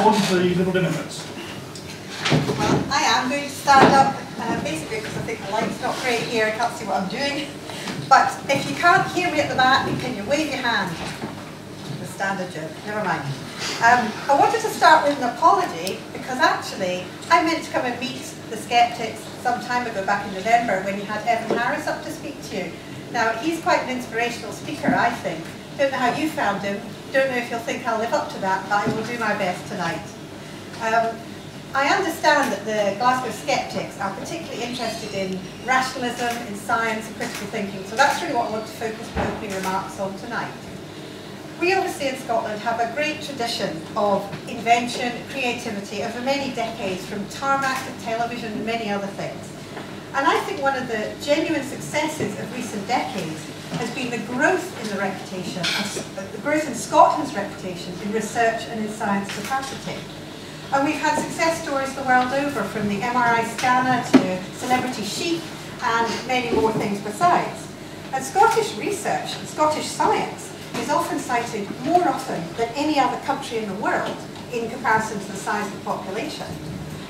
on to the Liberal Democrats. Well, I am going to stand up, basically because I think the light's not great here, I can't see what I'm doing. But if you can't hear me at the back, can you wave your hand? The standard joke, never mind. I wanted to start with an apology, because actually, I meant to come and meet the Skeptics some time ago, back in November, when you had Evan Harris up to speak to you. Now, he's quite an inspirational speaker, I think. Don't know how you found him, don't know if you'll think I'll live up to that, but I will do my best tonight. I understand that the Glasgow Skeptics are particularly interested in rationalism, in science and critical thinking, so that's really what I want to focus my opening remarks on tonight. We obviously in Scotland have a great tradition of invention, creativity over many decades, from tarmac to television and many other things. And I think one of the genuine successes of recent decades has been the growth in the reputation, the growth in Scotland's reputation in research and in science capacity. And we've had success stories the world over, from the MRI scanner to celebrity sheep and many more things besides. And Scottish research and Scottish science is often cited more often than any other country in the world in comparison to the size of the population.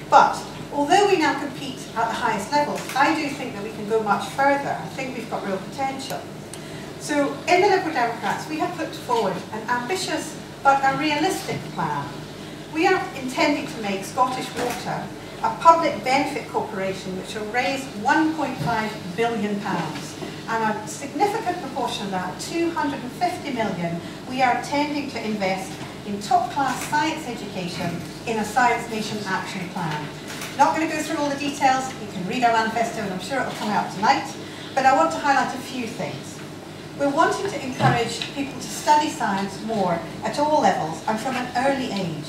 But although we now compete at the highest levels, I do think that we can go much further. I think we've got real potential. So in the Liberal Democrats, we have put forward an ambitious but a realistic plan. We are intending to make Scottish Water a public benefit corporation which will raise £1.5 billion. And a significant proportion of that, 250 million, we are intending to invest in top-class science education in a Science Nation action plan. Not going to go through all the details, you can read our manifesto and I'm sure it will come out tonight, but I want to highlight a few things. We're wanting to encourage people to study science more at all levels and from an early age.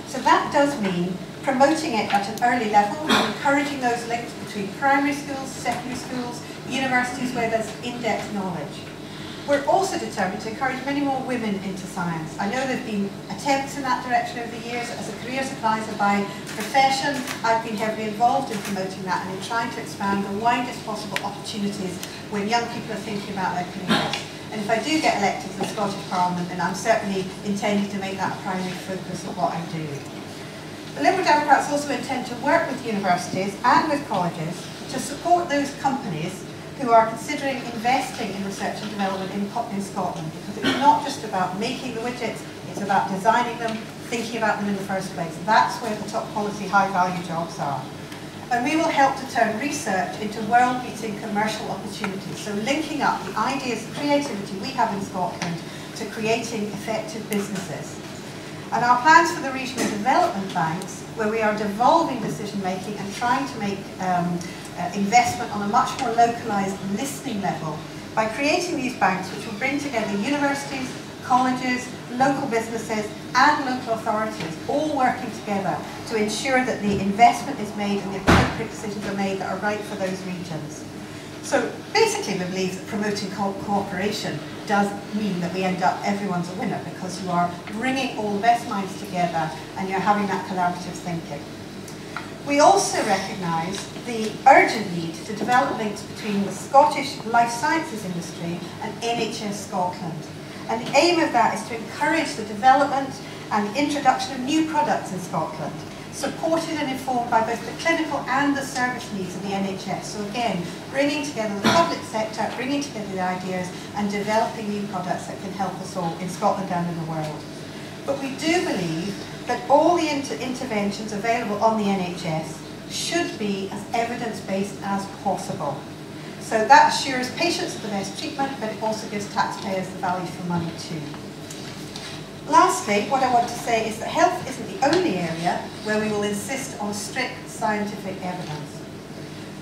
So that does mean promoting it at an early level, encouraging those links between primary schools, secondary schools, universities where there's in-depth knowledge. We're also determined to encourage many more women into science. I know there have been attempts in that direction over the years. As a careers advisor by profession, I've been heavily involved in promoting that and in trying to expand the widest possible opportunities when young people are thinking about their careers. And if I do get elected to the Scottish Parliament, then I'm certainly intending to make that a primary focus of what I do. The Liberal Democrats also intend to work with universities and with colleges to support those companies who are considering investing in research and development in Scotland, because it's not just about making the widgets, it's about designing them, thinking about them in the first place. That's where the top quality, high value jobs are. And we will help to turn research into world-beating commercial opportunities, so linking up the ideas and creativity we have in Scotland to creating effective businesses. And our plans for the regional development banks, where we are devolving decision making and trying to make investment on a much more localised listening level by creating these banks which will bring together universities, colleges, local businesses and local authorities all working together to ensure that the investment is made and the appropriate decisions are made that are right for those regions. So basically we believe that promoting cooperation does mean that we end up everyone's a winner, because you are bringing all the best minds together and you're having that collaborative thinking. We also recognise the urgent need to develop links between the Scottish life sciences industry and NHS Scotland. And the aim of that is to encourage the development and the introduction of new products in Scotland, supported and informed by both the clinical and the service needs of the NHS. So again, bringing together the public sector, bringing together the ideas and developing new products that can help us all in Scotland and in the world. But we do believe that all the interventions available on the NHS should be as evidence-based as possible. So that assures patients of the best treatment, but it also gives taxpayers the value for money too. Lastly, what I want to say is that health isn't the only area where we will insist on strict scientific evidence.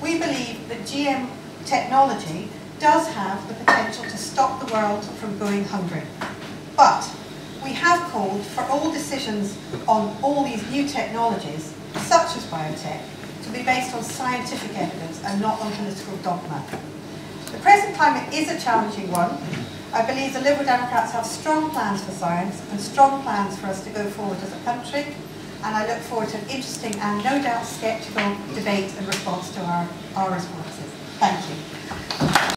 We believe that GM technology does have the potential to stop the world from going hungry. But we have called for all decisions on all these new technologies, such as biotech, to be based on scientific evidence and not on political dogma. The present climate is a challenging one. I believe the Liberal Democrats have strong plans for science and strong plans for us to go forward as a country, and I look forward to an interesting and no doubt sceptical debate and response to our responses. Thank you.